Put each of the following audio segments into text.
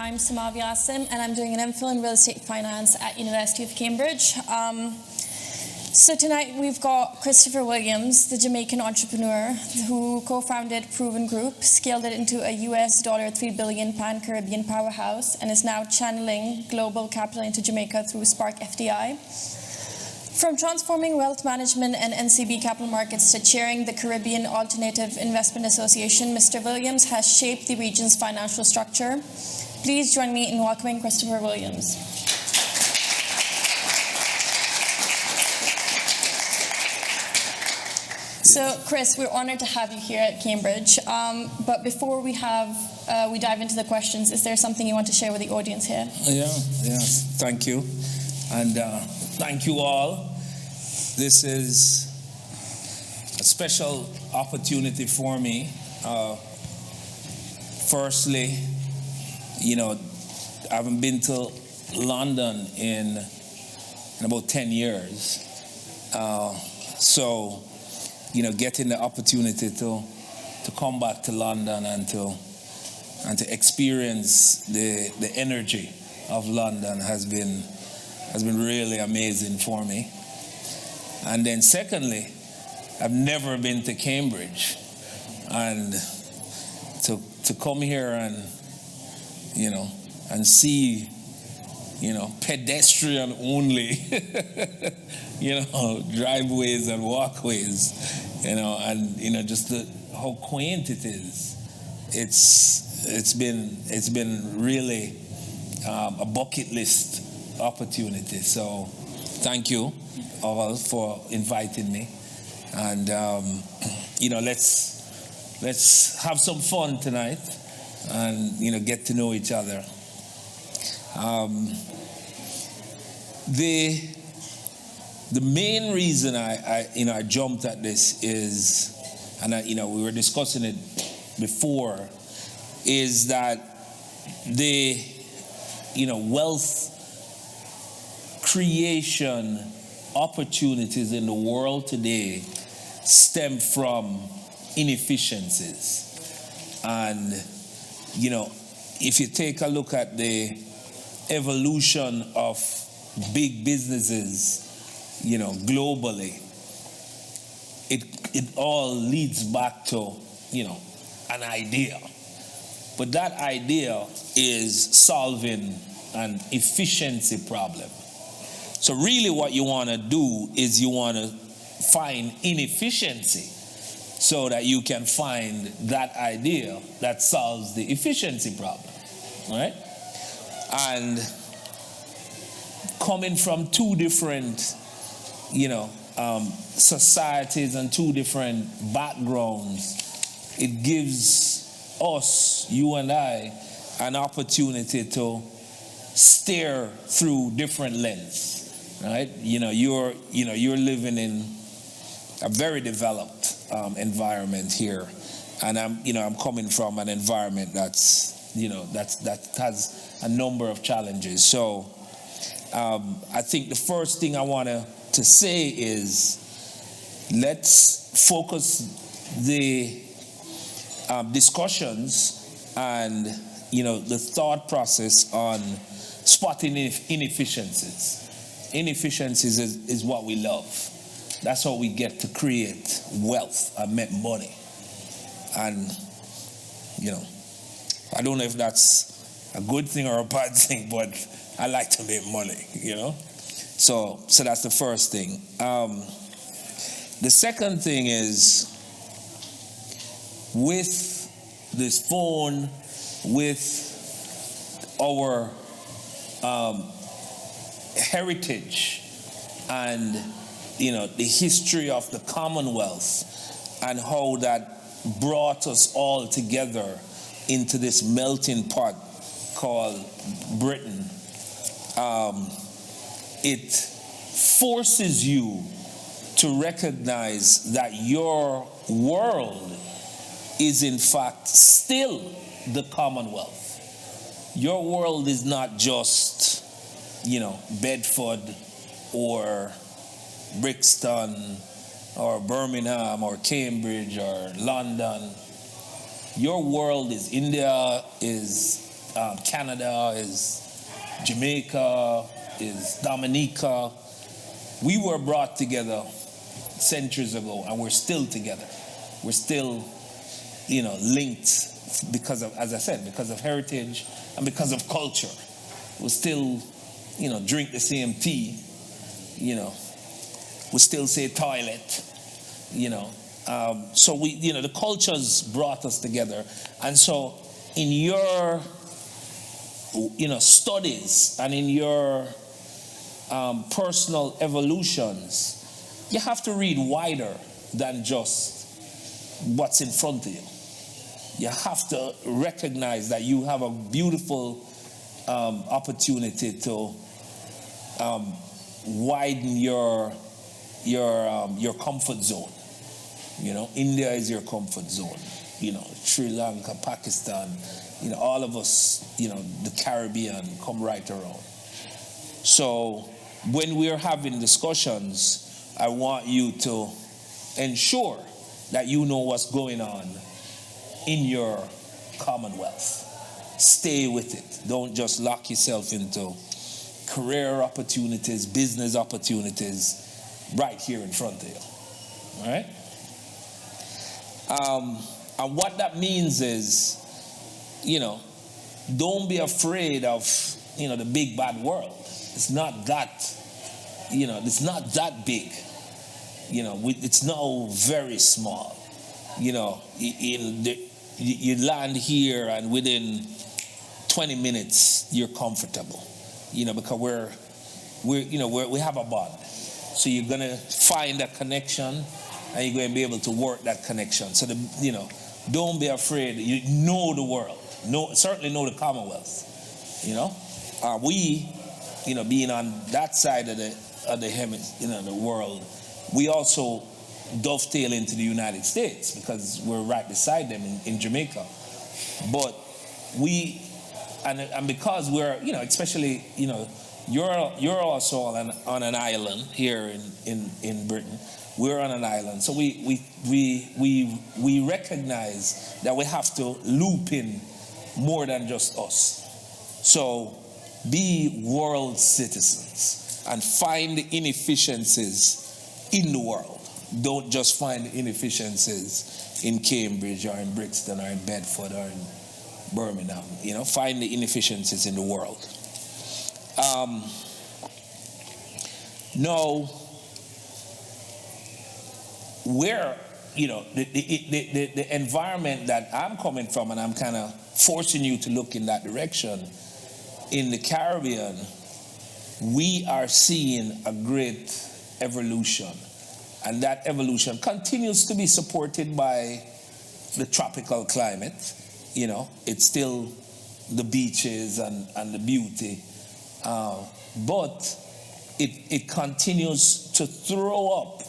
I'm Samav Yasim, and I'm doing an MPhil in Real Estate Finance at University of Cambridge. So tonight we've got Christopher Williams, the Jamaican entrepreneur who co-founded Proven Group, scaled it into a US $3 billion pan-Caribbean powerhouse, and is now channeling global capital into Jamaica through Spark FDI. From transforming wealth management and NCB capital markets to chairing the Caribbean Alternative Investment Association, Mr. Williams has shaped the region's financial structure. Please join me in welcoming Christopher Williams. So, Chris, we're honored to have you here at Cambridge. But before we dive into the questions, is there something you want to share with the audience here? Yes, thank you. And thank you all. This is a special opportunity for me. Firstly, I haven't been to London in about 10 years. So, getting the opportunity to come back to London and to experience the energy of London has been really amazing for me. And then secondly, I've never been to Cambridge, and to come here and see pedestrian only driveways and walkways, and just how quaint it is. It's been really a bucket list opportunity. So thank you all for inviting me, and let's have some fun tonight and get to know each other. The main reason I jumped at this is, and we were discussing it before, is that the wealth creation opportunities in the world today stem from inefficiencies. And if you take a look at the evolution of big businesses globally, it all leads back to an idea. But that idea is solving an efficiency problem. So really what you want to do is you want to find inefficiency so that you can find that idea that solves the efficiency problem, right? And coming from two different, societies and two different backgrounds, it gives us, you and I, an opportunity to stare through different lenses. Right, you're living in a very developed environment here, and I'm coming from an environment that has a number of challenges. So I think the first thing I want to say is let's focus the discussions and the thought process on spotting inefficiencies. Inefficiencies is what we love. That's how we get to create wealth and make money. And, I don't know if that's a good thing or a bad thing, but I like to make money, So that's the first thing. The second thing is, with this phone, with our heritage and the history of the Commonwealth and how that brought us all together into this melting pot called Britain, it forces you to recognize that your world is in fact still the Commonwealth. Your world is not just Bedford or Brixton or Birmingham or Cambridge or London. Your world is India, is Canada, is Jamaica, is Dominica. We were brought together centuries ago, and we're still together. We're still, linked because of, as I said, because of heritage and because of culture. We still, drink the same tea. We still say toilet. So we, the cultures brought us together, and so in your, studies and in your personal evolutions, you have to read wider than just what's in front of you. You have to recognize that you have a beautiful opportunity to widen your comfort zone. India is your comfort zone. Sri Lanka, Pakistan, all of us, the Caribbean come right around. So when we're having discussions, I want you to ensure that you know what's going on in your commonwealth. Stay with it. Don't just lock yourself into career opportunities, business opportunities right here in front of you. All right? And what that means is, don't be afraid of, the big bad world. It's not that, it's not that big. It's now very small. You land here and within 20 minutes you're comfortable. Because we have a bond. So you're gonna find a connection, and you're going to be able to work that connection. So don't be afraid. You know the world. Certainly know the Commonwealth. We, being on that side of the the world, we also dovetail into the United States because we're right beside them in Jamaica. But we, and because we're, especially, you're also on an island here in Britain. We're on an island, so we recognize that we have to loop in more than just us. So be world citizens and find the inefficiencies in the world. Don't just find the inefficiencies in Cambridge or in Brixton or in Bedford or in Birmingham. Find the inefficiencies in the world. Now, where the environment that I'm coming from, and I'm kind of forcing you to look in that direction, in the Caribbean, we are seeing a great evolution, and that evolution continues to be supported by the tropical climate. It's still the beaches and the beauty, but it continues to throw up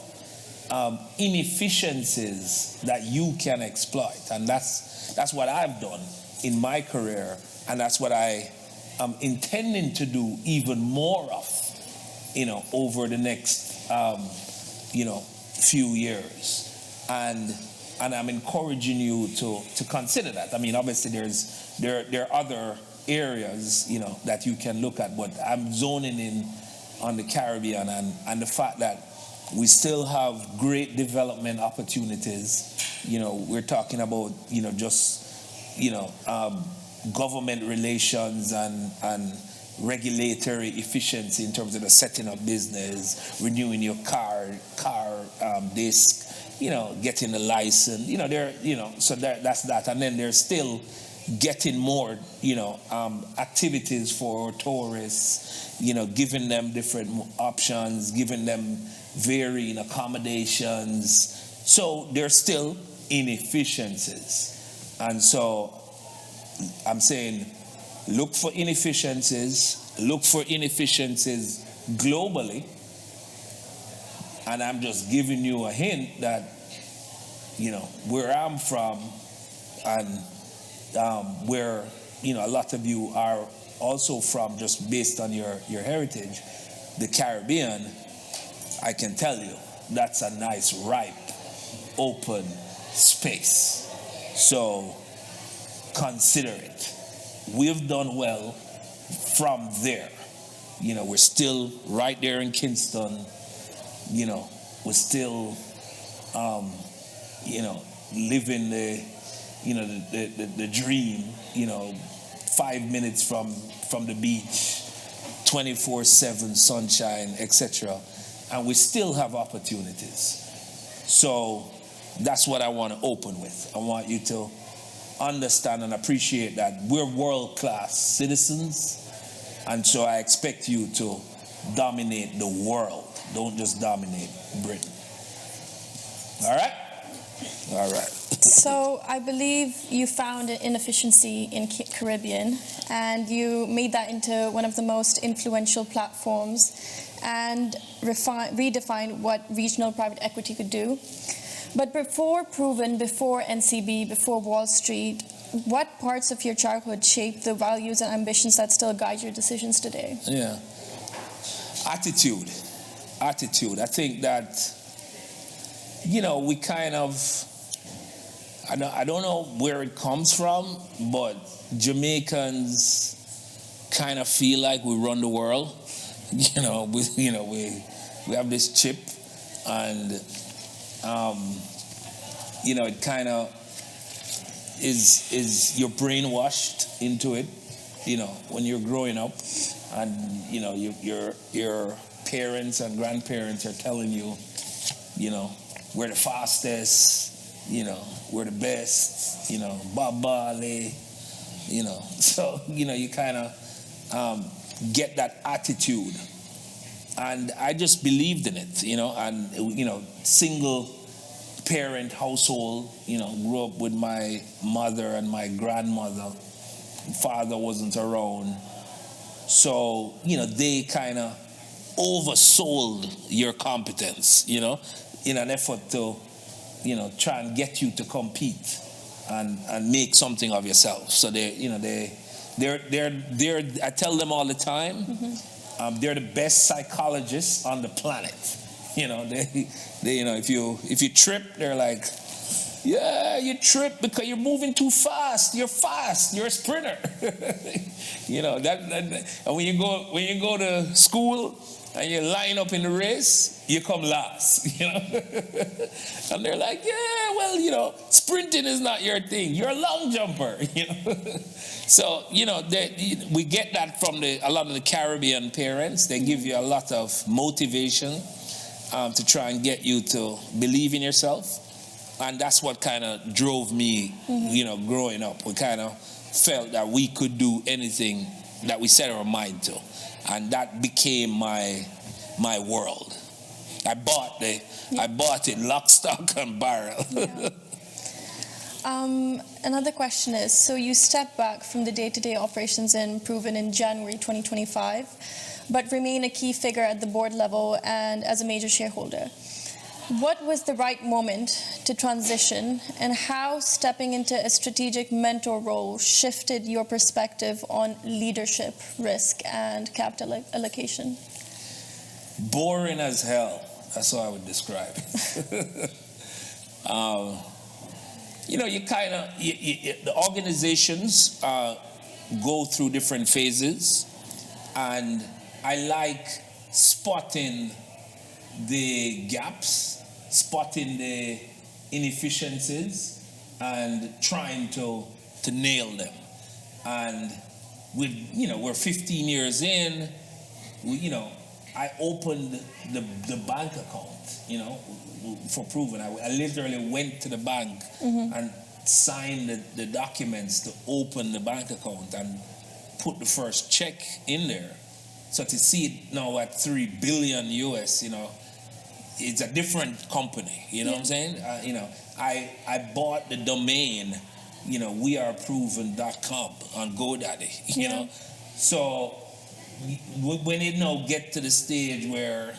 inefficiencies that you can exploit, and that's what I've done in my career, and that's what I am intending to do even more of, over the next few years, and I'm encouraging you to consider that. I mean, obviously there are other areas that you can look at, but I'm zoning in on the Caribbean and the fact that we still have great development opportunities. We're talking about, government relations and regulatory efficiency in terms of the setting up business, renewing your car disc, getting a license. So that's that. And then there's still getting more, activities for tourists, giving them different options, giving them varying accommodations. So there's still inefficiencies. And so I'm saying, look for inefficiencies globally. And I'm just giving you a hint that, where I'm from and where, a lot of you are also from, just based on your heritage, the Caribbean, I can tell you, that's a nice, ripe, open space. So consider it. we've done well from there. We're still right there in Kingston. We're still, living the dream. 5 minutes from the beach, 24/7 sunshine, etc. And we still have opportunities. So that's what I want to open with. I want you to understand and appreciate that we're world-class citizens, and so I expect you to dominate the world. Don't just dominate Britain. All right? All right. So I believe you found an inefficiency in Caribbean, and you made that into one of the most influential platforms and redefined what regional private equity could do. But before Proven, before NCB, before Wall Street, what parts of your childhood shaped the values and ambitions that still guide your decisions today? Yeah. Attitude. I think that, we kind of, I don't know where it comes from, but Jamaicans kind of feel like we run the world. We have this chip, and it kind of is you're brainwashed into it. When you're growing up, and your parents and grandparents are telling you, we're the fastest, we're the best, Babale, so you kind of get that attitude, and I just believed in it, and single parent household, grew up with my mother and my grandmother. Father wasn't around, so they kind of oversold your competence, in an effort to try and get you to compete and make something of yourself. So they're I tell them all the time, they're the best psychologists on the planet. They if you trip, they're like, yeah, you trip because you're moving too fast. You're fast. You're a sprinter. And when you go to school and you line up in the race, you come last. And they're like, yeah, well, sprinting is not your thing. You're a long jumper. So we get that from a lot of the Caribbean parents. They give you a lot of motivation to try and get you to believe in yourself. And that's what kind of drove me, growing up. We kind of felt that we could do anything that we set our mind to. And that became my world. I bought it lock, stock, and barrel. Yeah. Another question is, so you stepped back from the day-to-day operations in Proven in January 2025, but remain a key figure at the board level and as a major shareholder. What was the right moment to transition, and how stepping into a strategic mentor role shifted your perspective on leadership, risk, and capital allocation? Boring as hell. That's how I would describe it. The organizations go through different phases, and I like spotting the gaps, spotting the inefficiencies, and trying to nail them. And we're 15 years in. I opened the bank account, for Proven. I literally went to the bank and signed the documents to open the bank account and put the first check in there. So to see it now at $3 billion US, it's a different company. You know what I'm saying? I bought the domain, weareproven.com on GoDaddy. You know, so when it now get to the stage where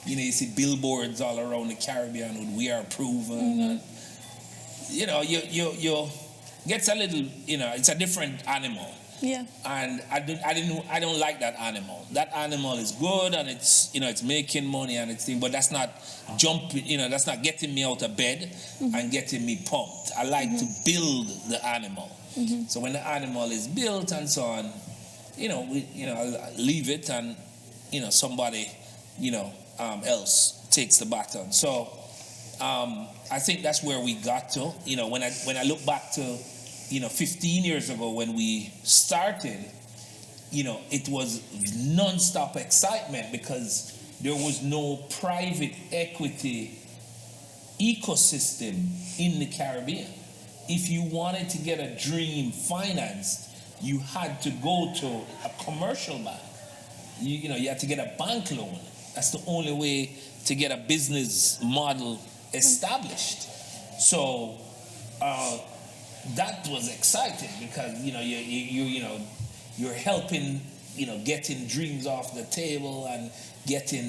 you see billboards all around the Caribbean with "We Are Proven," and, you gets a little, it's a different animal. Yeah. And I don't like that animal. That animal is good and it's, you know, it's making money and it's thing, but that's not jumping, you know, that's not getting me out of bed and getting me pumped. I like to build the animal. So when the animal is built and so on, you know, I leave it and, you know, somebody, you know, else takes the baton. So I think that's where we got to. You know, when I look back to, you know, 15 years ago when we started, you know, it was non-stop excitement because there was no private equity ecosystem in the Caribbean. If you wanted to get a dream financed, you had to go to a commercial bank. You know, you had to get a bank loan. That's the only way to get a business model established. So that was exciting because, you know, you're helping, you know, getting dreams off the table and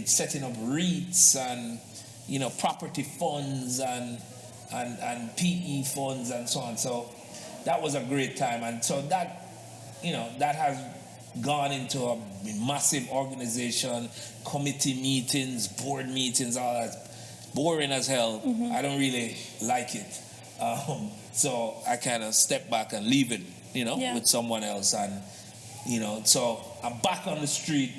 setting up REITs and, you know, property funds and PE funds and so on. So that was a great time. And so that, you know, that has gone into a massive organization, committee meetings, board meetings, all that. Boring as hell. I don't really like it. So I kind of step back and leave it, you know, with someone else. And, you know, so I'm back on the street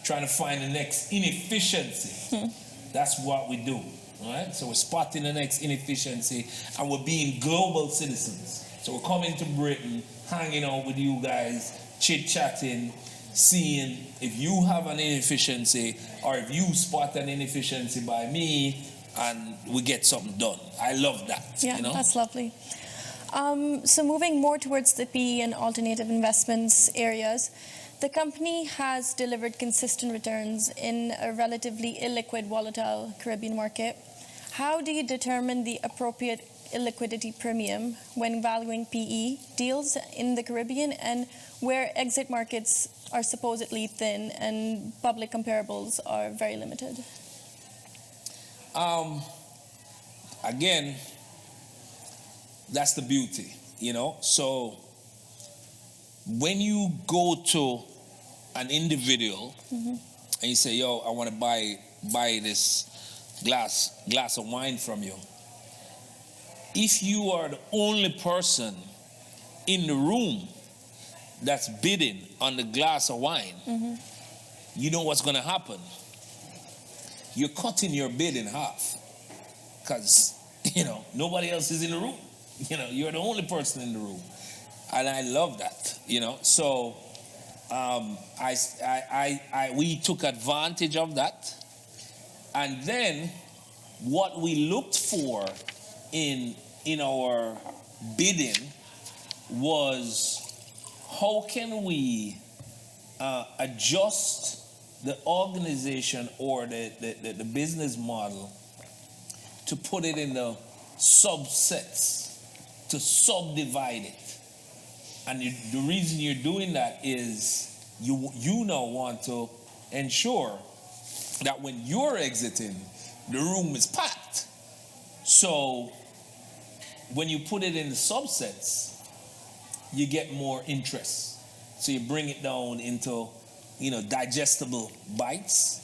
trying to find the next inefficiency. That's what we do, right? So we're spotting the next inefficiency and we're being global citizens. So we're coming to Britain, hanging out with you guys, chit-chatting, seeing if you have an inefficiency or if you spot an inefficiency by me and we get something done. I love that. Yeah, you know? That's lovely. So moving more towards the PE and alternative investments areas, the company has delivered consistent returns in a relatively illiquid, volatile Caribbean market. How do you determine the appropriate illiquidity premium when valuing PE deals in the Caribbean and where exit markets are supposedly thin and public comparables are very limited? Again, that's the beauty, you know. So when you go to an individual and you say, yo, I want to buy this glass of wine from you, if you are the only person in the room that's bidding on the glass of wine, you know what's going to happen. You're cutting your bid in half because, you know, nobody else is in the room. You know, you're the only person in the room. And I love that, you know. So we took advantage of that. And then what we looked for in our bidding was how can we adjust the organization or the business model to put it in the subsets, to subdivide it. And the reason you're doing that is you now want to ensure that when you're exiting, the room is packed. So when you put it in the subsets, you get more interest. So you bring it down into, you know, digestible bites.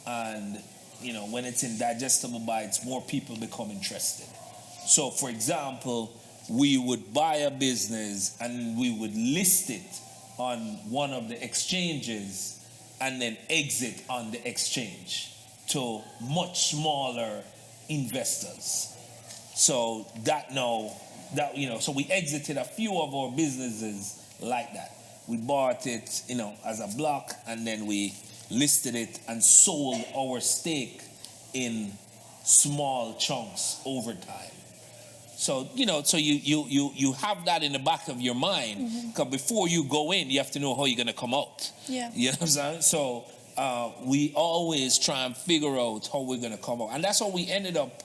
And, you know, when it's in digestible bites, more people become interested. So, for example, we would buy a business and we would list it on one of the exchanges and then exit on the exchange to much smaller investors. So so we exited a few of our businesses like that. We bought it, you know, as a block, and then we listed it and sold our stake in small chunks over time. So, you know, so you have that in the back of your mind, because before you go in, you have to know how you're going to come out. Yeah. You know what I'm saying? So we always try and figure out how we're going to come out. And that's how we ended up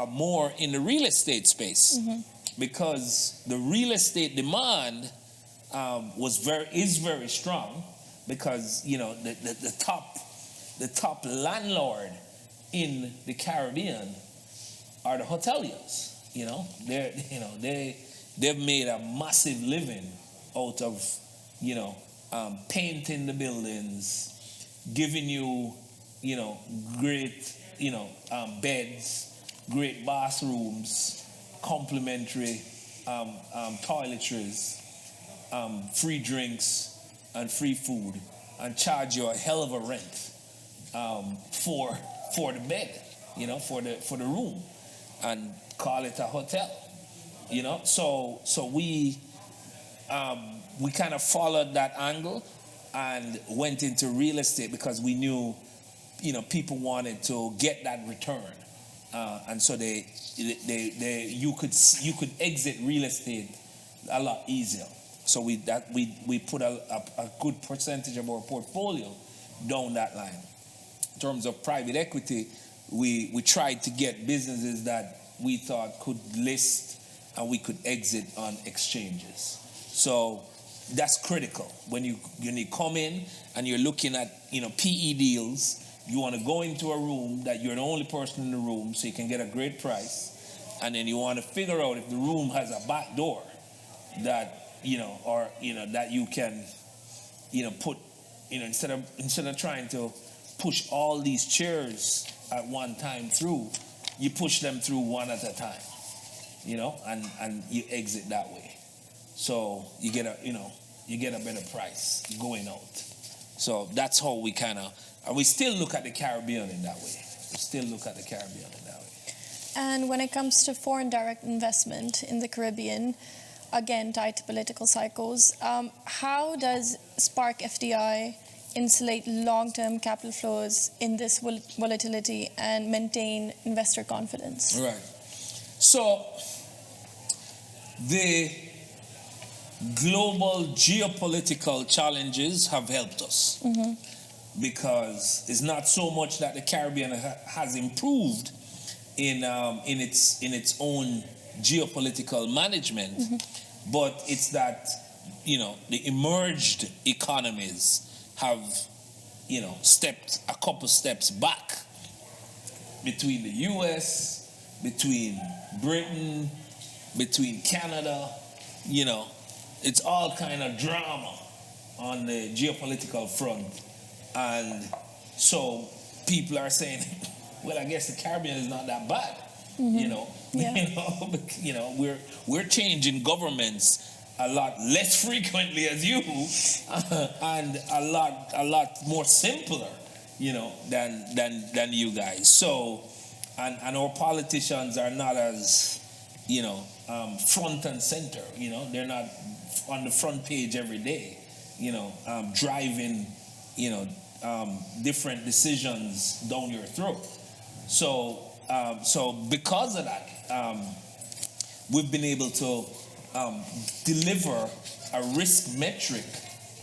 more in the real estate space, because the real estate demand is very strong, because, you know, the top landlord in the Caribbean are the hoteliers. You know, they've made a massive living out of, painting the buildings, giving you, great, beds, great bathrooms, complimentary toiletries, free drinks, and free food, and charge you a hell of a rent for the bed, for the room, and call it a hotel, So we kind of followed that angle and went into real estate because we knew, people wanted to get that return, and so you could exit real estate a lot easier. So we put a good percentage of our portfolio down that line. In terms of private equity, we tried to get businesses that we thought could list and we could exit on exchanges. So that's critical. When you come in and you're looking at PE deals, you want to go into a room that you're the only person in the room so you can get a great price, and then you want to figure out if the room has a back door that that you can put instead of trying to push all these chairs at one time through, you push them through one at a time, and you exit that way. So you get a better price going out. So that's how we we still look at the Caribbean in that way. And when it comes to foreign direct investment in the Caribbean, again, tied to political cycles, how does Spark FDI insulate long-term capital flows in this volatility and maintain investor confidence? Right. So the global geopolitical challenges have helped us, because it's not so much that the Caribbean has improved in its own geopolitical management, but it's that the emerged economies have stepped a couple steps back, between the US, between Britain, between Canada. It's all kind of drama on the geopolitical front, and so people are saying, well, I guess the Caribbean is not that bad. We're changing governments a lot less frequently as you, and a lot more simpler, than you guys. So, and our politicians are not as, front and center. They're not on the front page every day, driving, different decisions down your throat. So because of that, we've been able to deliver a risk metric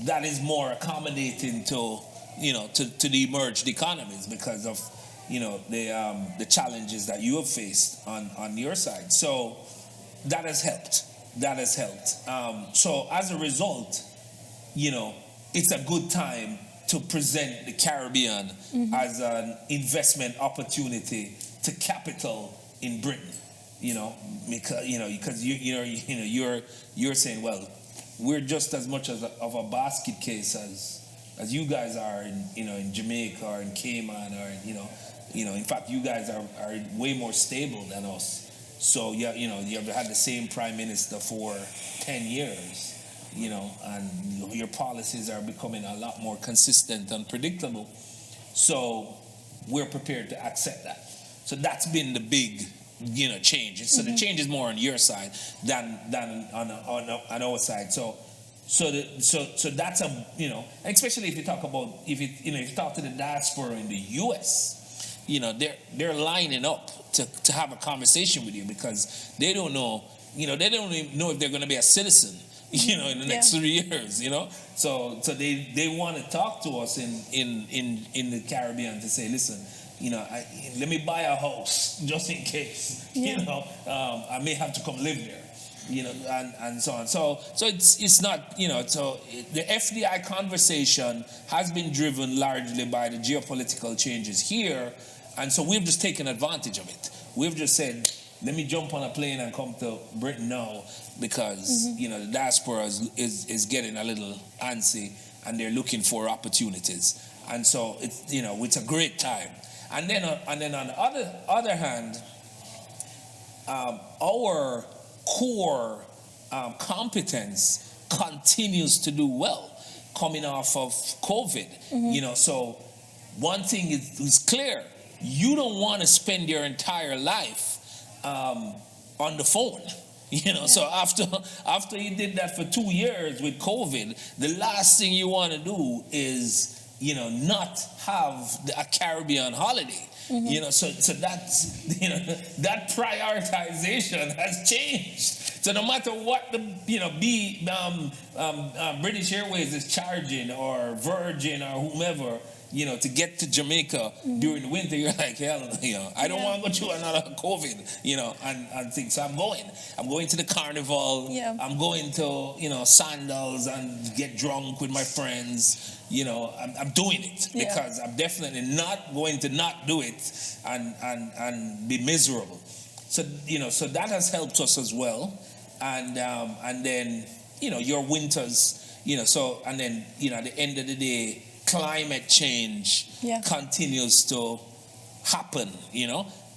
that is more accommodating to the emerged economies because of the challenges that you have faced on your side. So that has helped. So as a result, it's a good time to present the Caribbean as an investment opportunity to capital in Britain. Because you're saying, well, we're just as much of a basket case as you guys are in Jamaica or in Cayman or in fact you guys are way more stable than us. So you've had the same prime minister for 10 years, and your policies are becoming a lot more consistent and predictable. So we're prepared to accept that. So that's been the big change. So the change is more on your side than on our side. So that's especially if you talk about if you talk to the diaspora in the U.S., they're lining up to have a conversation with you because they don't know, they don't even know if they're going to be a citizen, in the next 3 years, So they want to talk to us in the Caribbean to say, listen, let me buy a house just in case, I may have to come live there, and so on. So it's not, so the FDI conversation has been driven largely by the geopolitical changes here. And so we've just taken advantage of it. We've just said, let me jump on a plane and come to Britain now because the diaspora is getting a little antsy and they're looking for opportunities, and so it's a great time. And then on the other hand, our core competence continues to do well coming off of COVID. So one thing is clear: you don't want to spend your entire life on the phone. So after you did that for 2 years with COVID, the last thing you want to do is not have a Caribbean holiday. So that's that prioritization has changed. So no matter what the British Airways is charging, or Virgin or whomever, to get to Jamaica during the winter, you're like, hell, I don't want to go through another COVID, and things. So I'm going to the carnival. I'm going to, Sandals and get drunk with my friends. I'm doing it because I'm definitely not going to not do it and be miserable. So, so that has helped us as well. And then, your winters, so, and then, at the end of the day, climate change continues to happen,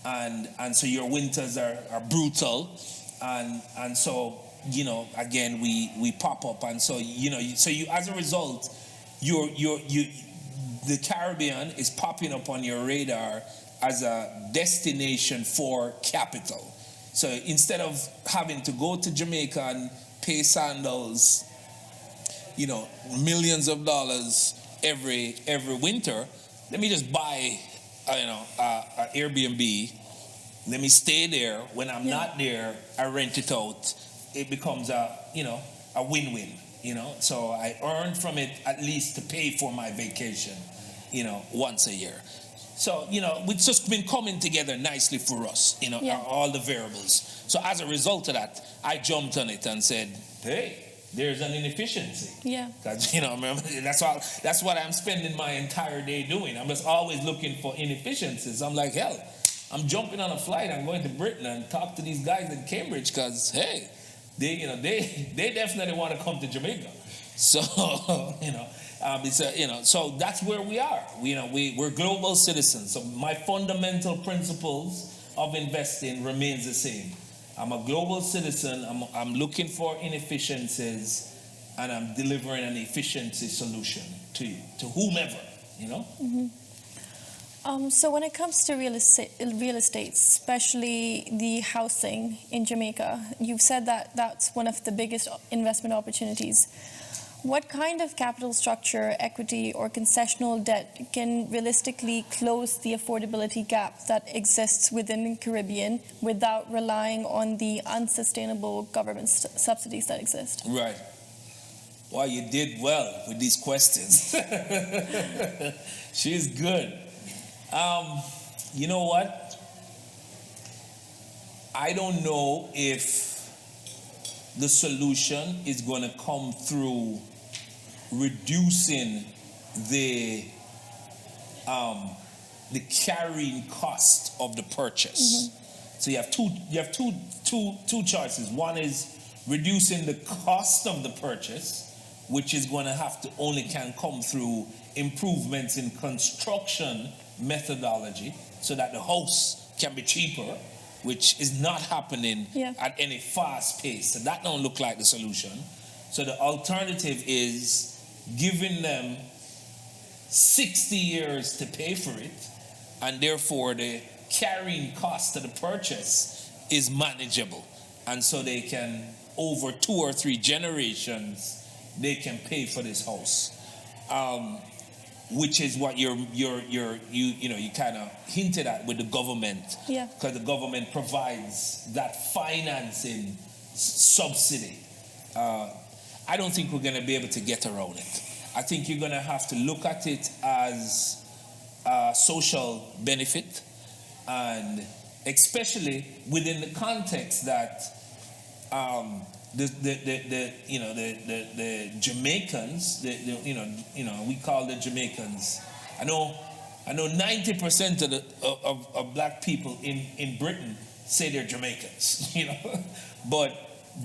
and so your winters are brutal, and so again we pop up, and so so you as a result, the Caribbean is popping up on your radar as a destination for capital. So instead of having to go to Jamaica and pay Sandals, millions of dollars every winter, let me just buy an Airbnb. Let me stay there. When I'm not there, I rent it out. It becomes a win-win. So I earn from it at least to pay for my vacation, once a year. So it's just been coming together nicely for us, all the variables. So as a result of that, I jumped on it and said, hey, there's an inefficiency. Because, remember, that's what I'm spending my entire day doing. I'm just always looking for inefficiencies. I'm like, hell, I'm jumping on a flight. I'm going to Britain and talk to these guys in Cambridge because, hey, they definitely want to come to Jamaica. So, so that's where we are. We're global citizens. So my fundamental principles of investing remains the same. I'm a global citizen. I'm looking for inefficiencies, and I'm delivering an efficiency solution to whomever, So when it comes to real estate, especially the housing in Jamaica, you've said that that's one of the biggest investment opportunities. What kind of capital structure, equity, or concessional debt can realistically close the affordability gap that exists within the Caribbean without relying on the unsustainable government subsidies that exist? Right. Well, you did well with these questions. She's good. You know what? I don't know if the solution is going to come through reducing the carrying cost of the purchase. So you have two choices. One is reducing the cost of the purchase, which is going to can come through improvements in construction methodology so that the house can be cheaper, which is not happening at any fast pace. So that don't look like the solution. So the alternative is giving them 60 years to pay for it, and therefore the carrying cost of the purchase is manageable. And so they can, over 2 or 3 generations, they can pay for this house. Which is what you kind of hinted at with the government, because the government provides that financing subsidy. I don't think we're going to be able to get around it. I think you're going to have to look at it as a social benefit, and especially within the context that the Jamaicans, we call the Jamaicans. I know 90% of black people in Britain say they're Jamaicans, but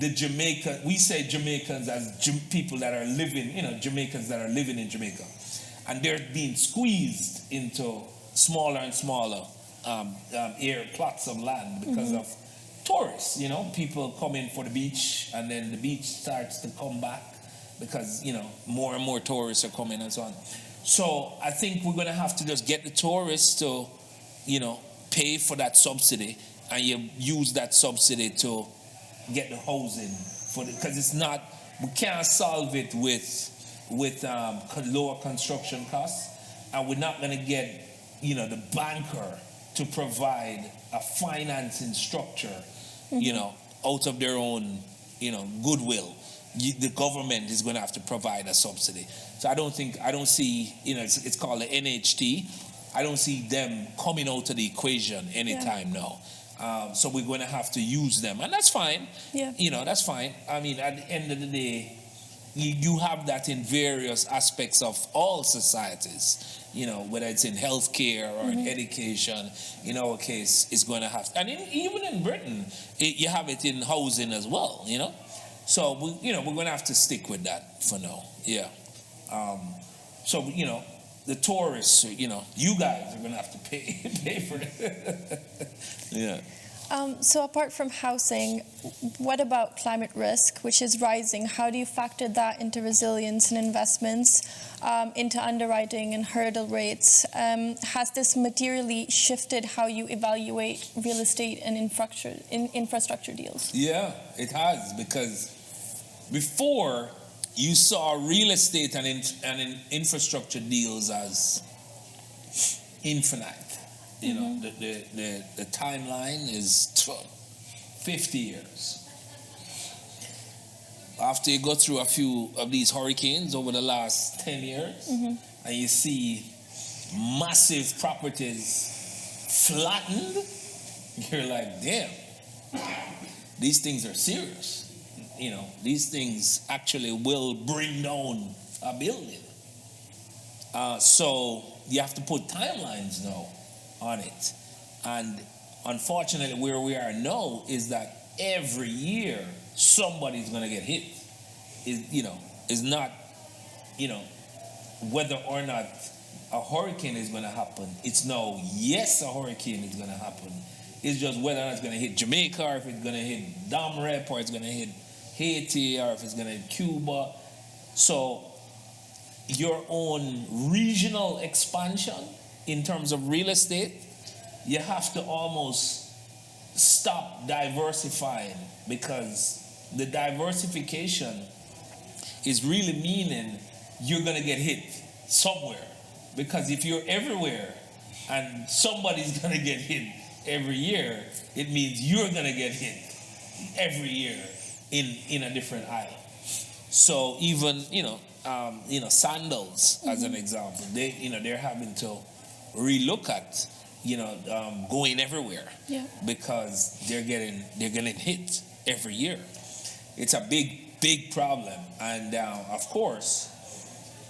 we say Jamaicans as people that are living, Jamaicans that are living in Jamaica. And they're being squeezed into smaller and smaller plots of land because of tourists, people come in for the beach, and then the beach starts to come back because, more and more tourists are coming and so on. So I think we're going to have to just get the tourists to, pay for that subsidy, and you use that subsidy to get the housing because it's not, we can't solve it with lower construction costs, and we're not going to get, the banker to provide a financing structure, out of their own, goodwill. The government is going to have to provide a subsidy. So I don't see, it's called the NHT. I don't see them coming out of the equation anytime now. So we're going to have to use them, and that's fine. Yeah. That's fine. I mean, at the end of the day, you have that in various aspects of all societies, whether it's in healthcare or in education. In our case, it's going to have, and even in Britain, you have it in housing as well, So, we're going to have to stick with that for now, yeah. So, the tourists, you guys are going to have to pay for it. Yeah. So apart from housing, what about climate risk, which is rising? How do you factor that into resilience and investments, into underwriting and hurdle rates? Has this materially shifted how you evaluate real estate and infrastructure deals? Yeah, it has, because before you saw real estate and infrastructure deals as infinite. The timeline is 50 years. After you go through a few of these hurricanes over the last 10 years, and you see massive properties flattened, you're like, damn, these things are serious. These things actually will bring down a building. So you have to put timelines now on it. And unfortunately, where we are now is that every year somebody's going to get hit. Is not, whether or not a hurricane is going to happen. It's no, yes, a hurricane is going to happen. It's just whether or not it's going to hit Jamaica, or if it's going to hit Dom Rep, or it's going to hit Haiti, or if it's going to hit Cuba. So your own regional expansion in terms of real estate, you have to almost stop diversifying, because the diversification is really meaning you're going to get hit somewhere. Because if you're everywhere and somebody's going to get hit every year, it means you're going to get hit every year in a different aisle. So even, sandals, as an example, they're having to relook at, going everywhere, because they're getting hit every year. It's a big problem, and of course,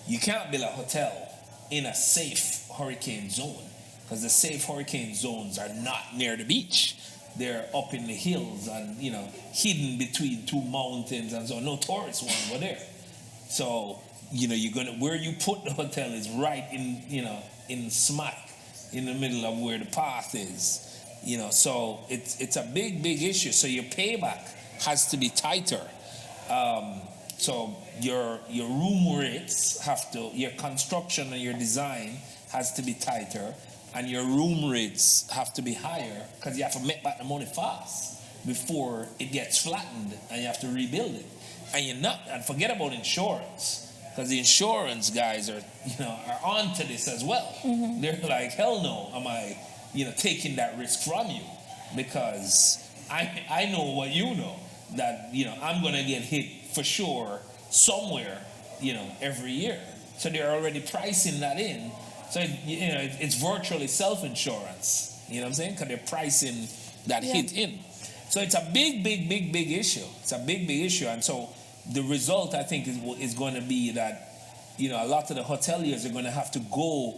you can't build a hotel in a safe hurricane zone, because the safe hurricane zones are not near the beach. They're up in the hills and hidden between two mountains, and so no tourists want to go there. So where you put the hotel is right in smack in the middle of where the path is, so it's a big issue. So your payback has to be tighter. So your room rates your construction and your design has to be tighter, and your room rates have to be higher, because you have to make back the money fast before it gets flattened and you have to rebuild it. And forget about insurance, because the insurance guys are onto this as well. They're like, hell no, am I taking that risk from you, because I know what that I'm gonna get hit for sure somewhere every year. So they're already pricing that in. So it's virtually self-insurance. You know what I'm saying? Because they're pricing that hit in. So it's a big issue. It's a big issue. And so the result, I think, is going to be that a lot of the hoteliers are going to have to go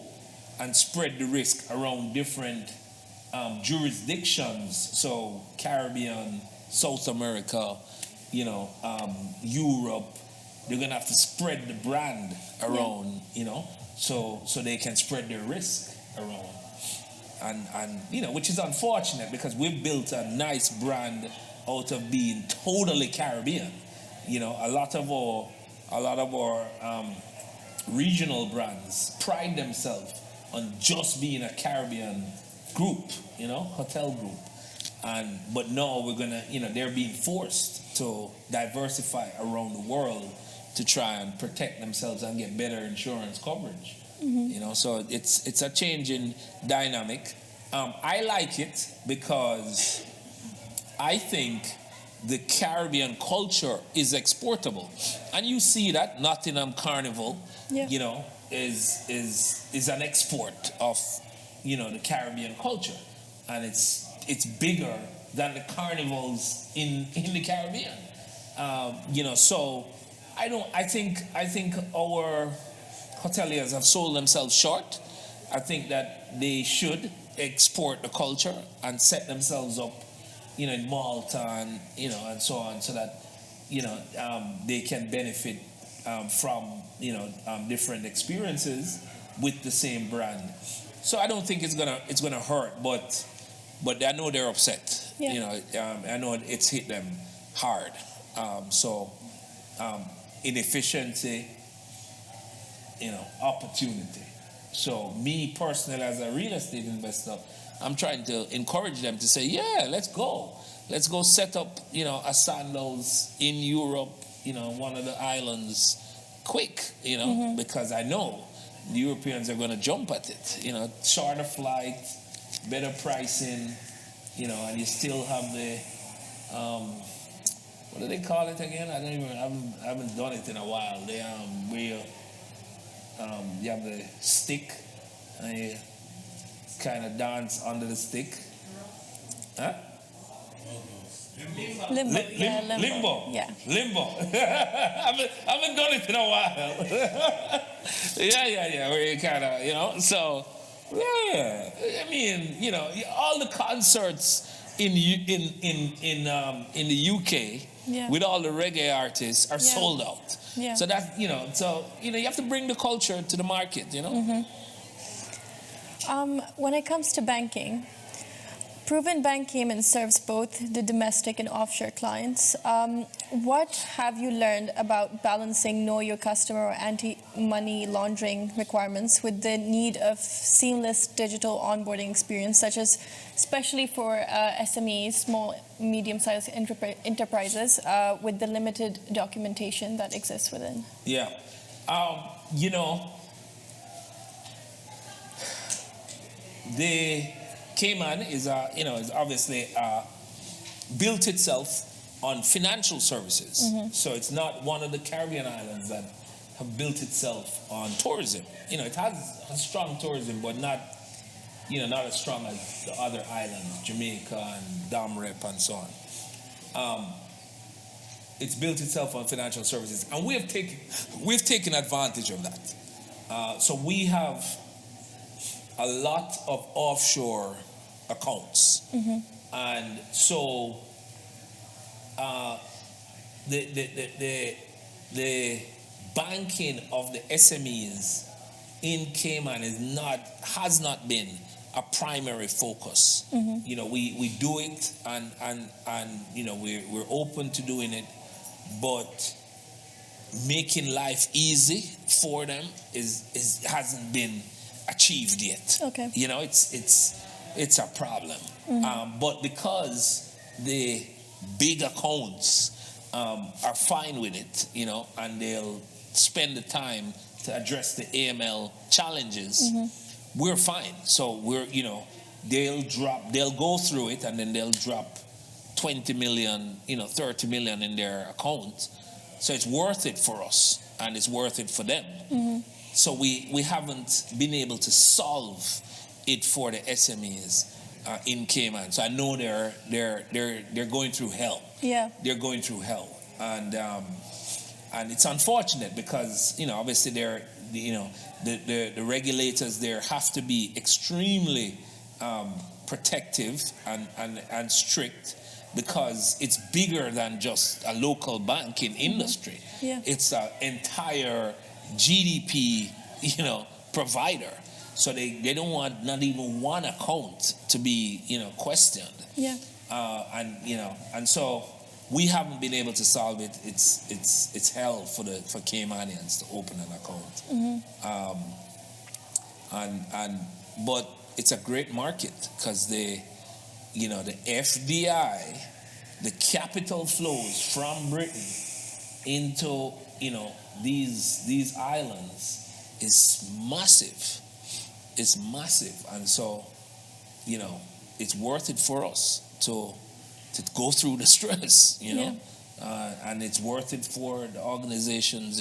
and spread the risk around different jurisdictions, so Caribbean, South America, Europe, they're gonna have to spread the brand around, so they can spread their risk around, and which is unfortunate because we've built a nice brand out of being totally Caribbean. A lot of our regional brands pride themselves on just being a Caribbean group, hotel group. But now we're gonna, they're being forced to diversify around the world to try and protect themselves and get better insurance coverage. So it's a change in dynamic. I like it because I think the Caribbean culture is exportable, and you see that Nottingham Carnival, is an export of the Caribbean culture, and it's bigger than the carnivals in the Caribbean. So I think our hoteliers have sold themselves short. I think that they should export the culture and set themselves up, in Malta and and so on, so that they can benefit from different experiences with the same brand. So I don't think it's gonna hurt, but I know they're upset. I know it's hit them hard. Inefficiency, opportunity. So me personally, as a real estate investor, I'm trying to encourage them to say, yeah, let's go set up, a sandals in Europe, one of the islands, quick, because I know the Europeans are going to jump at it, shorter flight, better pricing, and you still have the, what do they call it again? I haven't done it in a while. They, where you have the stick, and you kind of dance under the stick. Huh? Limbo. Limbo. Yeah. Limbo. I haven't done it in a while. yeah. Where you kind of, so, yeah. I mean, all the concerts in the UK with all the reggae artists are sold out. Yeah. So that, you have to bring the culture to the market, When it comes to banking, Proven Bank Cayman serves both the domestic and offshore clients. What have you learned about balancing know your customer or anti-money laundering requirements with the need of seamless digital onboarding experience, such as especially for SMEs, small, medium-sized enterprises, with the limited documentation that exists within? Yeah. The Cayman is obviously built itself on financial services. So it's not one of the Caribbean islands that have built itself on tourism. It has a strong tourism, but not as strong as the other islands, Jamaica and Dom Rep and so on. It's built itself on financial services, and we've taken advantage of that. So we have a lot of offshore accounts, and so the banking of the SMEs in Cayman has not been a primary focus. We do it, and we're open to doing it, but making life easy for them hasn't been achieved yet. Okay. It's a problem. But because the big accounts are fine with it, and they'll spend the time to address the AML challenges, we're fine. So they'll go through it, and then they'll drop 20 million, 30 million in their account. So it's worth it for us, and it's worth it for them. So we haven't been able to solve it for the SMEs in Cayman. So I know they're going through hell. Yeah. They're going through hell, and it's unfortunate because obviously the regulators there have to be extremely protective and strict because it's bigger than just a local banking industry. Yeah. It's an entire GDP, provider. So they don't want not even one account to be, questioned. Yeah. And so we haven't been able to solve it. It's hell for Caymanians to open an account. But it's a great market because the FDI, the capital flows from Britain into these islands is massive. It's massive, and so it's worth it for us to go through the stress, and it's worth it for the organizations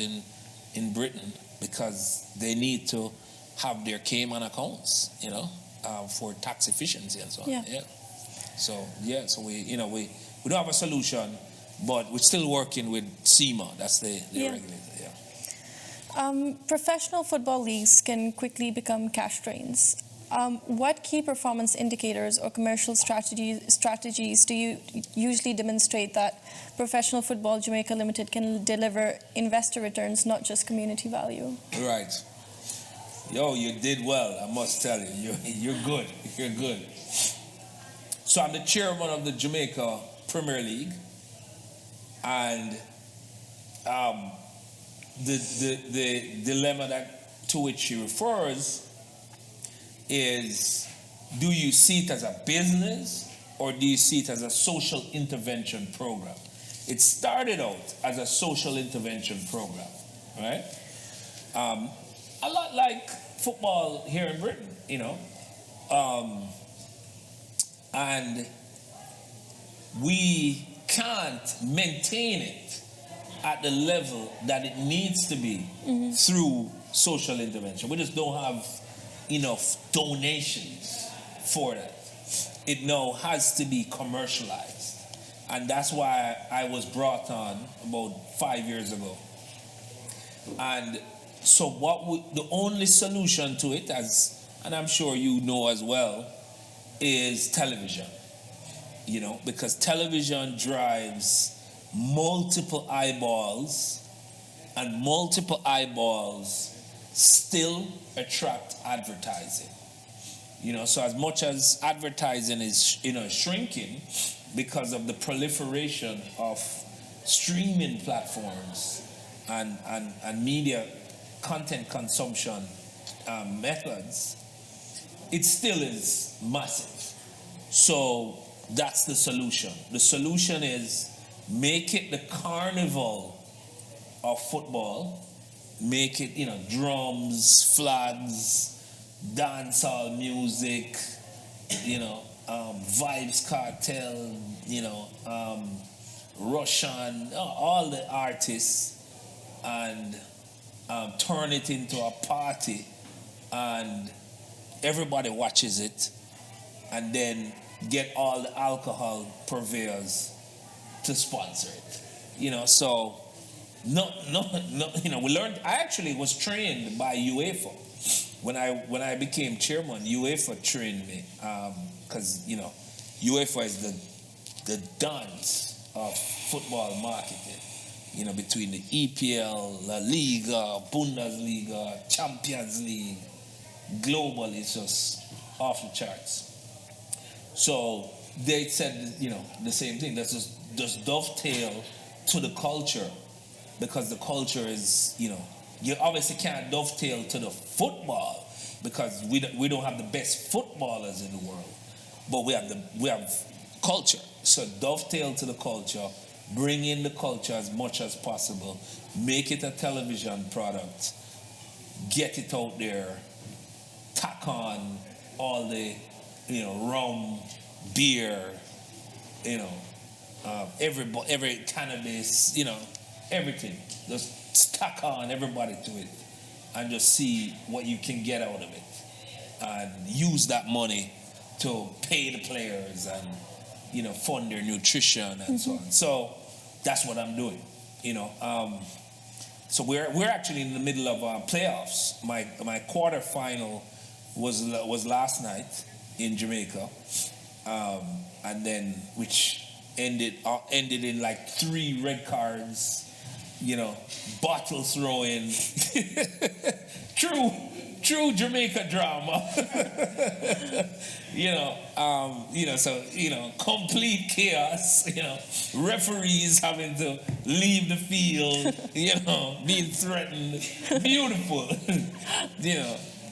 in Britain because they need to have their Cayman accounts, for tax efficiency and so on. Yeah. So we don't have a solution, but we're still working with SEMA. That's the regulator. Yeah. Professional football leagues can quickly become cash drains. What key performance indicators or commercial strategies do you usually demonstrate that Professional Football Jamaica Limited can deliver investor returns, not just community value? Right. You did well, I must tell you. You're good. You're good. So I'm the chairman of the Jamaica Premier League, and the dilemma to which she refers is, do you see it as a business or do you see it as a social intervention program? It started out as a social intervention program, right? A lot like football here in Britain, and we can't maintain it at the level that it needs to be through social intervention. We just don't have enough donations for that. It now has to be commercialized. And that's why I was brought on about 5 years ago. And so the only solution to it, and I'm sure you know as well, is television. Because television drives multiple eyeballs, and multiple eyeballs still attract advertising. So as much as advertising is shrinking because of the proliferation of streaming platforms and media content consumption methods, it still is massive. So that's the solution. The solution is make it the carnival of football. Make it, drums, flags, dancehall music, Vibes Cartel, Russian, all the artists, and turn it into a party, and everybody watches it, and then get all the alcohol purveyors to sponsor it. So no, we learned. I actually was trained by UEFA when I became chairman. UEFA trained me because UEFA is the dance of football marketing. Between the EPL, La Liga, Bundesliga, Champions League, global, it's just off the charts. So they said the same thing. That's just dovetail to the culture. Because the culture is, you obviously can't dovetail to the football because we don't have the best footballers in the world, but we have culture. So dovetail to the culture, bring in the culture as much as possible, make it a television product, get it out there, tack on all the rum, beer, every cannabis, everything. Just stack on everybody to it and just see what you can get out of it. And use that money to pay the players and, fund their nutrition and so on. So that's what I'm doing, So we're actually in the middle of playoffs. My quarterfinal was last night, in Jamaica, and then which ended in like 3 red cards, bottle throwing, true Jamaica drama. So complete chaos. Referees having to leave the field. Being threatened. Beautiful.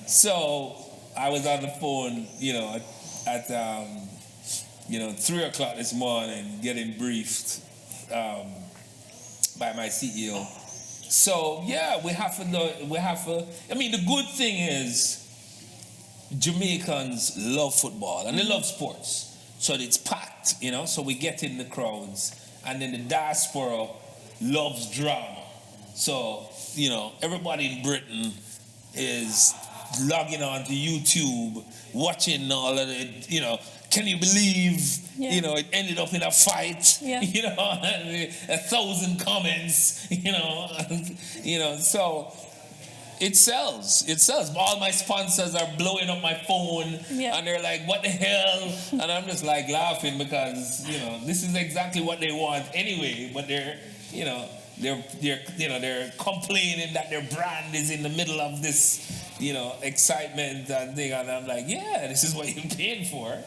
So I was on the phone. At 3:00 this morning, getting briefed by my CEO. So yeah, we have to. I mean, the good thing is Jamaicans love football and they love sports, so it's packed. So we get in the crowds, and then the diaspora loves drama. So everybody in Britain is logging on to YouTube, watching all of it. Can you believe? Yeah. It ended up in a fight. Yeah. 1,000 comments. So it sells. All my sponsors are blowing up my phone, and they're like, "What the hell?" And I'm just like laughing because this is exactly what they want anyway. But they're complaining that their brand is in the middle of this, excitement and thing, and I'm like, yeah, this is what you're paying for,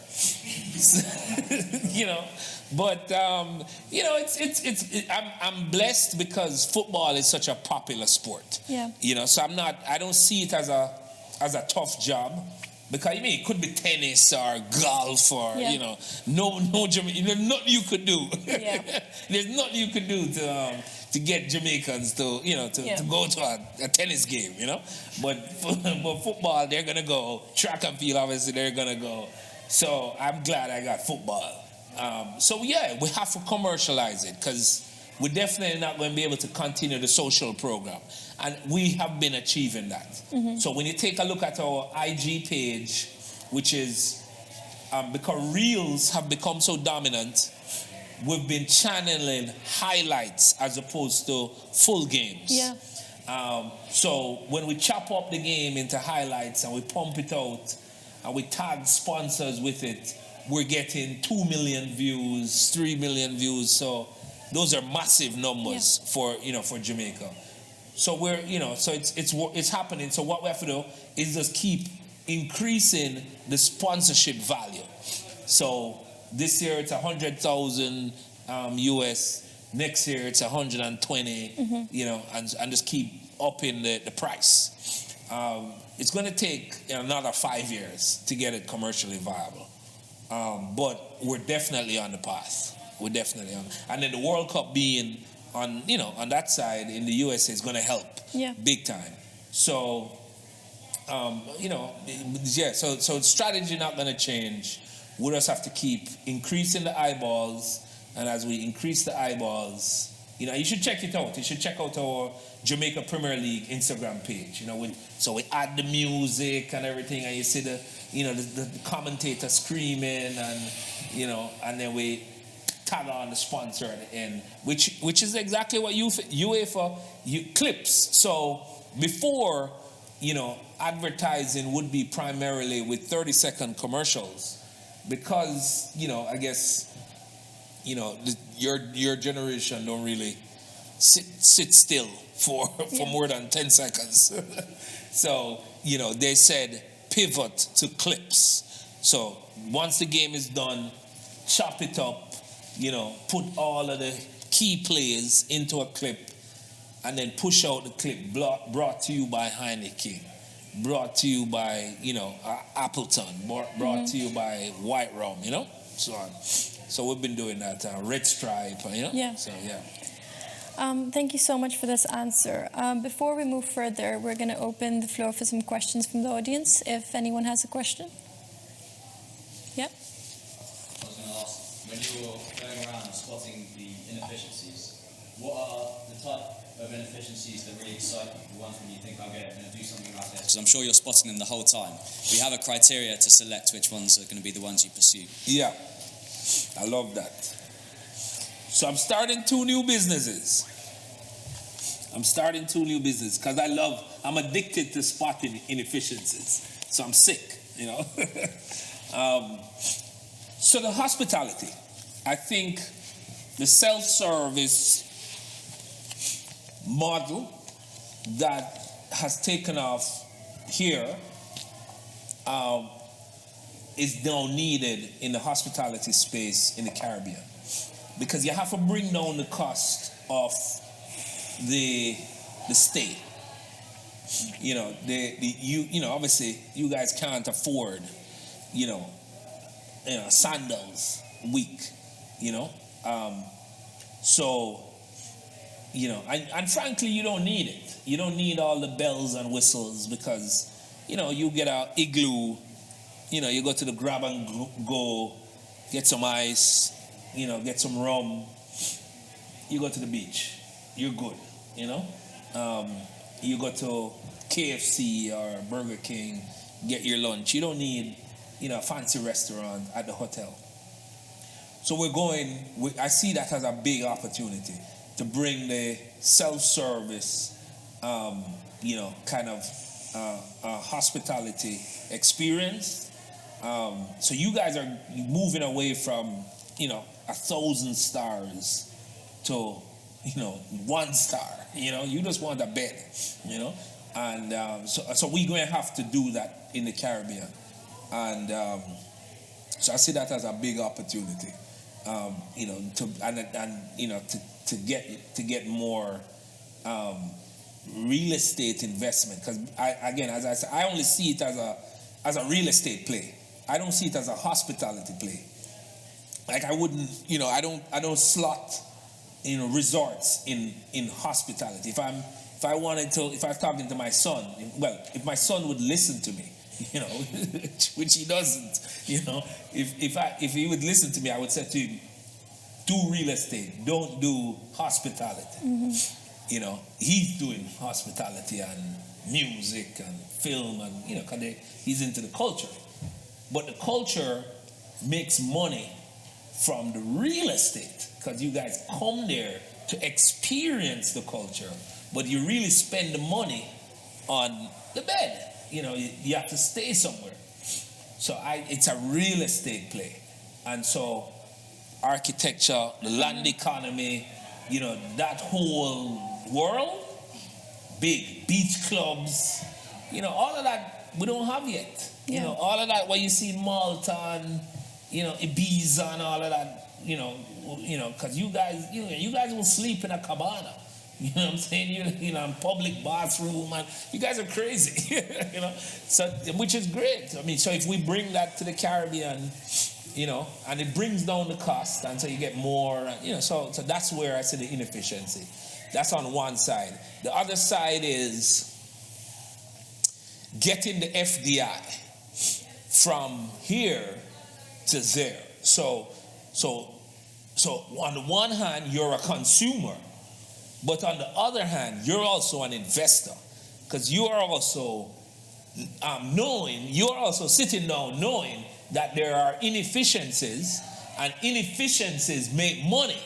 But I'm blessed because football is such a popular sport. Yeah. So I don't see it as a tough job. Because it could be tennis or golf or no there's nothing you could do. Yeah. There's nothing you could do to get Jamaicans to go to a tennis game, But football, they're gonna go. Track and field, obviously, they're gonna go. So I'm glad I got football. So yeah, we have to commercialize it because we're definitely not going to be able to continue the social program. And we have been achieving that. Mm-hmm. So when you take a look at our IG page, which is, because Reels have become so dominant, we've been channeling highlights as opposed to full games. Yeah. So when we chop up the game into highlights and we pump it out and we tag sponsors with it, we're getting 2 million views, 3 million views. So those are massive numbers for Jamaica. So we're so it's happening. So what we have to do is just keep increasing the sponsorship value. So this year it's 100,000 US. Next year it's 120. Mm-hmm. And just keep upping the price. It's going to take another 5 years to get it commercially viable. But we're definitely on the path. We're definitely on. And then the World Cup being on that side in the USA is going to help big time. So, so strategy not going to change. We just have to keep increasing the eyeballs. And as we increase the eyeballs, you should check it out. You should check out our Jamaica Premier League Instagram page. So we add the music and everything, and you see the commentator screaming, and and then we tag on the sponsor at the end, which is exactly what UEFA clips. So before, advertising would be primarily with 30-second commercials, because I guess your generation don't really sit still for more than 10 seconds. So they said pivot to clips. So once the game is done, chop it up, put all of the key plays into a clip, and then push out the clip. Brought to you by Heineken, brought to you by Appleton, brought to you by White Rum, so on. So we've been doing that. Red Stripe, Yeah. So yeah. Thank you so much for this answer. Before we move further, we're going to open the floor for some questions from the audience. If anyone has a question. Yep. I was going to ask, when you're going around spotting the inefficiencies, what are the type of inefficiencies that really excite you? The ones when you think, okay, I'm going to do something like this? Because I'm sure you're spotting them the whole time. We have a criteria to select which ones are going to be the ones you pursue. Yeah, I love that. So I'm starting 2 new businesses. Because I'm addicted to spotting inefficiencies. So I'm sick, So the hospitality, I think the self-service model that has taken off here is now needed in the hospitality space in the Caribbean, because you have to bring down the cost of the stay. You know, obviously you guys can't afford, sandals a week, so, and frankly, you don't need it. You don't need all the bells and whistles, because, you get an igloo, you go to the grab and go, get some ice, get some rum, you go to the beach, you're good, you go to KFC or Burger King, get your lunch. You don't need, a fancy restaurant at the hotel. So I see that as a big opportunity to bring the self-service, kind of hospitality experience. So you guys are moving away from, 1,000 stars to, 1 star. You just want a bed, and so we're going to have to do that in the Caribbean, and so I see that as a big opportunity, to get more real estate investment, because as I said, I only see it as a real estate play. I don't see it as a hospitality play. Like I wouldn't, I don't slot, resorts in hospitality. If I'm talking to my son, if my son would listen to me, which he doesn't, if he would listen to me, I would say to him, do real estate, don't do hospitality. Mm-hmm. He's doing hospitality and music and film, and because he's into the culture. But the culture makes money from the real estate, because you guys come there to experience the culture, but you really spend the money on the bed. You have to stay somewhere. So it's a real estate play. And so architecture, the land economy, that whole world, big beach clubs, all of that we don't have yet. Yeah. All of that what you see in Malta and, Ibiza and all of that, because you guys will sleep in a cabana. You know what I'm saying? In public bathroom, and you guys are crazy. So which is great. I mean, so if we bring that to the Caribbean, and it brings down the cost, and so you get more, so that's where I see the inefficiency. That's on one side. The other side is getting the FDI from here to there. So on the one hand, you're a consumer, but on the other hand, you're also an investor, because you are also sitting down knowing that there are inefficiencies, and inefficiencies make money.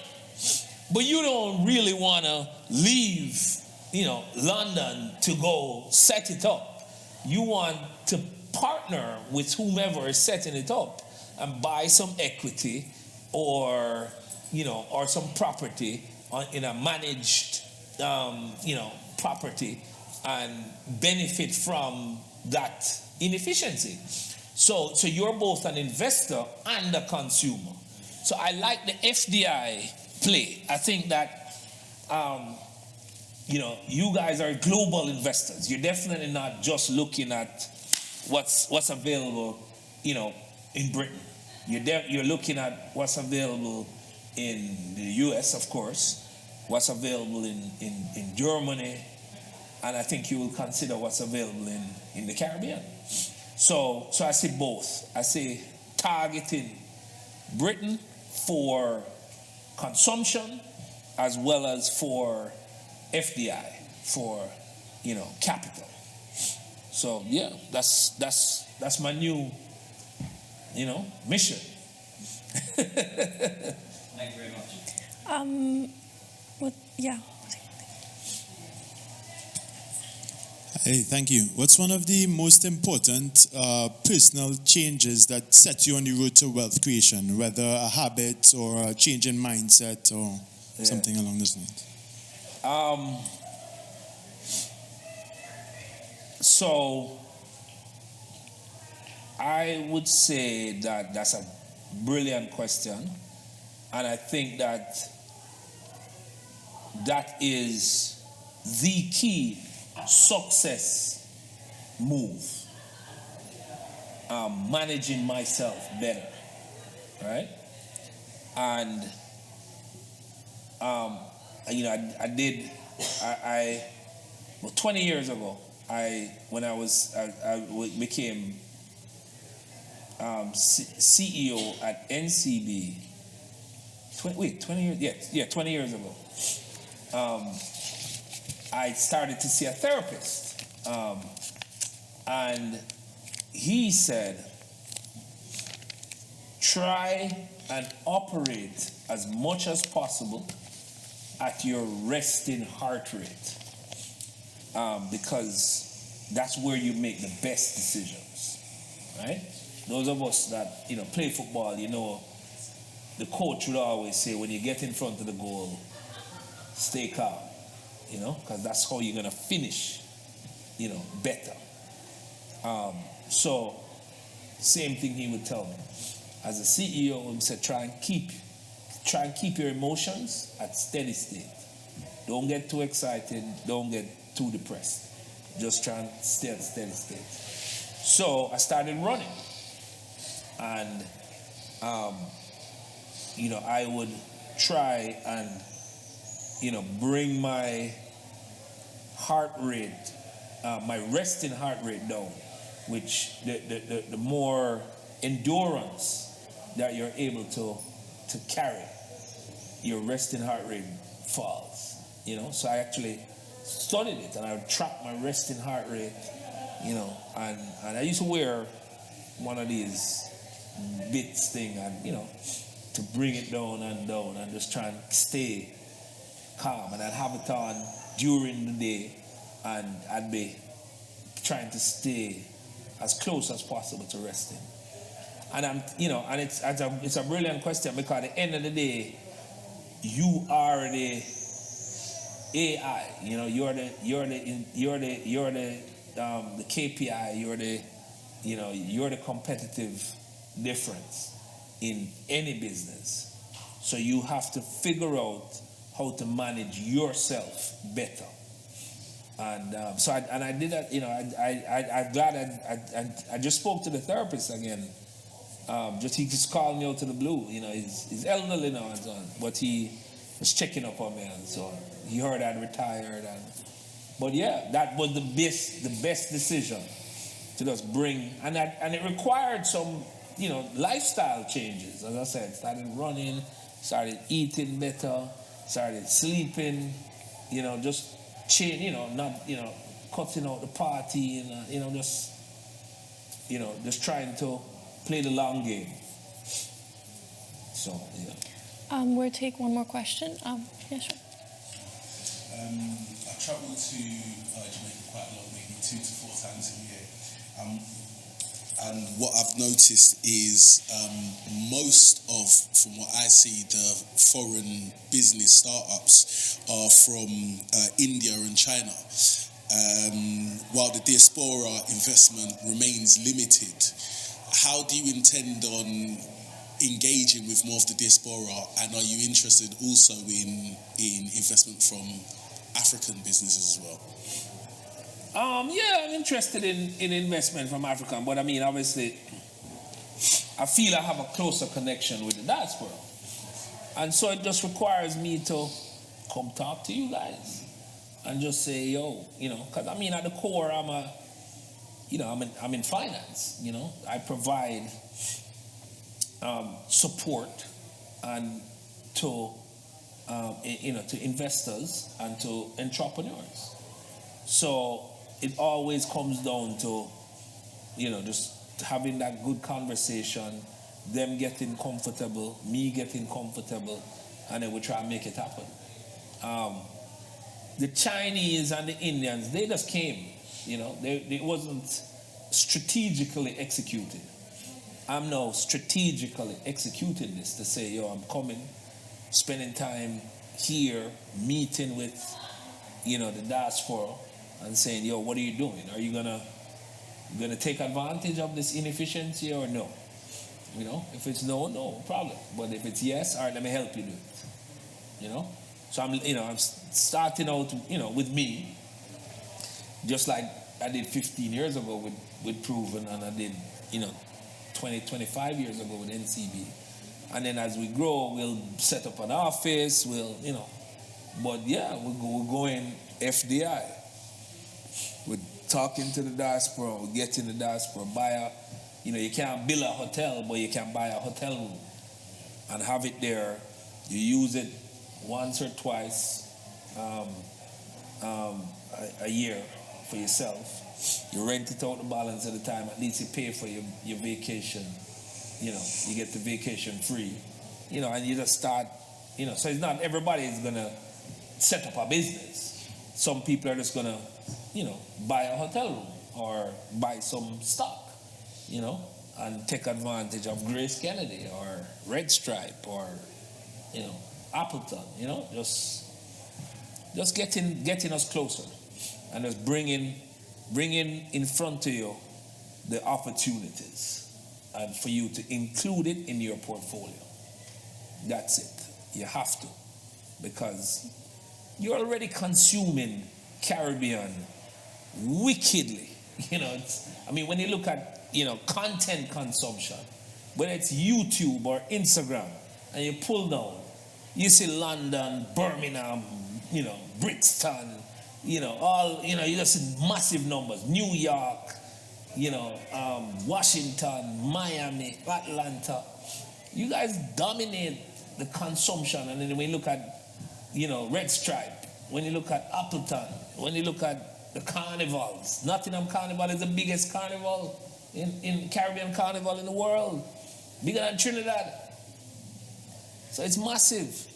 But you don't really want to leave, London to go set it up. You want to partner with whomever is setting it up and buy some equity or some property in a managed, property, and benefit from that inefficiency. So you're both an investor and a consumer. So I like the FDI play. I think that, you guys are global investors. You're definitely not just looking at what's available, in Britain. You're looking at what's available in the US, of course, what's available in Germany, and I think you will consider what's available in the Caribbean. So I see both. I see targeting Britain for consumption as well as for FDI, for capital. So yeah, that's my new mission. Thank you very much. Yeah. Hey, thank you. What's one of the most important personal changes that set you on the road to wealth creation, whether a habit or a change in mindset or something along those lines? So I would say that that's a brilliant question, and I think that is the key success move. Managing myself better, right? And well, 20 years ago, I became CEO at NCB. 20 years? Yeah, 20 years ago. I started to see a therapist, and he said, try and operate as much as possible at your resting heart rate, because that's where you make the best decisions, right? Those of us that play football, the coach would always say, when you get in front of the goal, stay calm, because that's how you're gonna finish, better. So same thing he would tell me. As a CEO, he said, try and keep your emotions at steady state. Don't get too excited. Don't get too depressed. Just try and stay at steady state. So I started running, and I would try and bring my heart rate, my resting heart rate down, which the more endurance that you're able to carry, your resting heart rate falls. So I actually studied it, and I would track my resting heart rate, and I used to wear one of these bits thing, and to bring it down and just try and stay calm. And I'd have it on during the day, and I'd be trying to stay as close as possible to resting. And and it's a brilliant question, because at the end of the day, you are the AI. You're the KPI. You're the competitive difference in any business. So you have to figure out how to manage yourself better. And so I did that. I'm glad I just spoke to the therapist again. He just called me out of the blue. He's elderly now and so on, but he was checking up on me, and so he heard I'd retired. But yeah, that was the best decision to just bring, and it required some lifestyle changes. As I said, started running, started eating better, started sleeping. Just change. Not cutting out the party, and just trying to play the long game. So, yeah. We'll take one more question. Yeah, sure. I travel to Jamaica quite a lot, maybe 2 to 4 times a year. And what I've noticed is from what I see, the foreign business startups are from India and China. While the diaspora investment remains limited, how do you intend on engaging with more of the diaspora, and are you interested also in investment from African businesses as well? Yeah, I'm interested in investment from African, but obviously, I feel I have a closer connection with the diaspora, and so it just requires me to come talk to you guys and just say, yo, because at the core, I'm in finance. I provide support and to investors and to entrepreneurs. So it always comes down to just having that good conversation, them getting comfortable, me getting comfortable, and then we try and make it happen. The Chinese and the Indians, they just came You know, it wasn't strategically executed. I'm now strategically executing this to say, yo, I'm coming, spending time here, meeting with, you know, the diaspora and saying, yo, what are you doing? Are you gonna take advantage of this inefficiency or no? You know, if it's no, no problem. But if it's yes, all right, let me help you do it. You know? So I'm starting out, you know, with me, just like I did 15 years ago with Proven, and I did, you know, 25 years ago with NCB. And then as we grow, we'll set up an office, we'll, you know, but yeah, we're going FDI. We're talking to the diaspora, we're getting the diaspora, you know, you can't build a hotel, but you can buy a hotel room and have it there. You use it once or twice a year for yourself. You rent it out the balance of the time. At least you pay for your vacation. You know, you get the vacation free. You know, and you just start, you know, so it's not everybody is going to set up a business. Some people are just going to, you know, buy a hotel room or buy some stock, you know, and take advantage of Grace Kennedy or Red Stripe or, you know, Appleton, you know, just getting us closer and just bringing in front of you the opportunities and for you to include it in your portfolio. That's it. You have to, because you're already consuming Caribbean wickedly. You know, when you look at, you know, content consumption, whether it's YouTube or Instagram, and you pull down, you see London, Birmingham, you know, Brixton, you know, all, you know, you just see massive numbers. New York, you know, Washington, Miami, Atlanta. You guys dominate the consumption. And then when you look at, you know, Red Stripe, when you look at Appleton, when you look at the carnivals, Nottingham Carnival is the biggest carnival in Caribbean carnival in the world, bigger than Trinidad. So it's massive,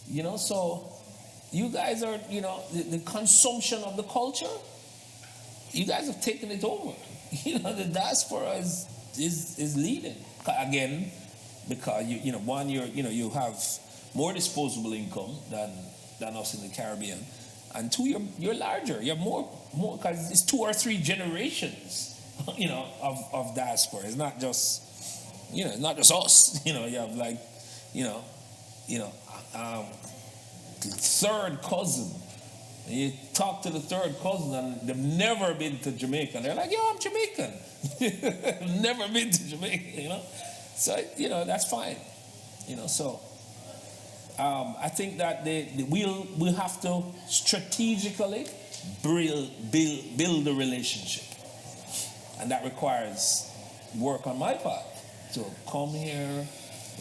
you know. So you guys are, you know, the consumption of the culture, you guys have taken it over. You know, the diaspora is leading again, because you know, one, you have more disposable income than us in the Caribbean, and two, you're larger. You have more because it's 2 or 3 generations, you know, of diaspora. It's not just, you know, it's not just us. You know, you have like, you know, third cousin. And you talk to the third cousin and they've never been to Jamaica. They're like, yo, I'm Jamaican. Never been to Jamaica, you know. So, you know, that's fine. You know, so I think that we'll have to strategically build a relationship. And that requires work on my part. To come here,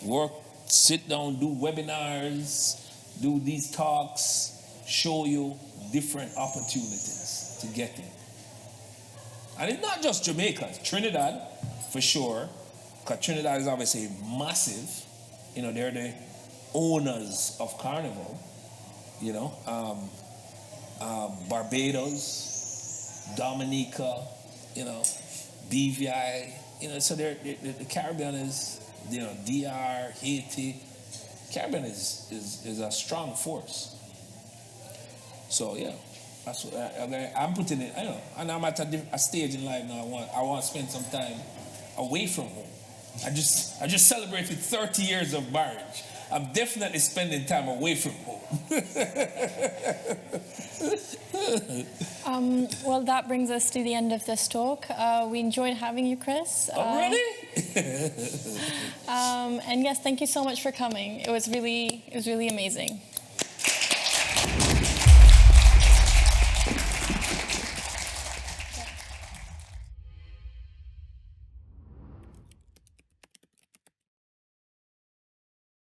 work, sit down, do webinars, do these talks, show you different opportunities to get in. And it's not just Jamaica, it's Trinidad, for sure, because Trinidad is obviously massive. You know, they're the owners of Carnival, you know. Barbados, Dominica, you know, BVI, you know, so the Caribbean is, you know, DR, Haiti. Caribbean is a strong force. So yeah, that's what I'm putting it. I know, and I'm at a stage in life now. I want to spend some time away from home. I just celebrated 30 years of marriage. I'm definitely spending time away from home. Well, that brings us to the end of this talk. We enjoyed having you, Chris. Already? And yes, thank you so much for coming. It was really amazing.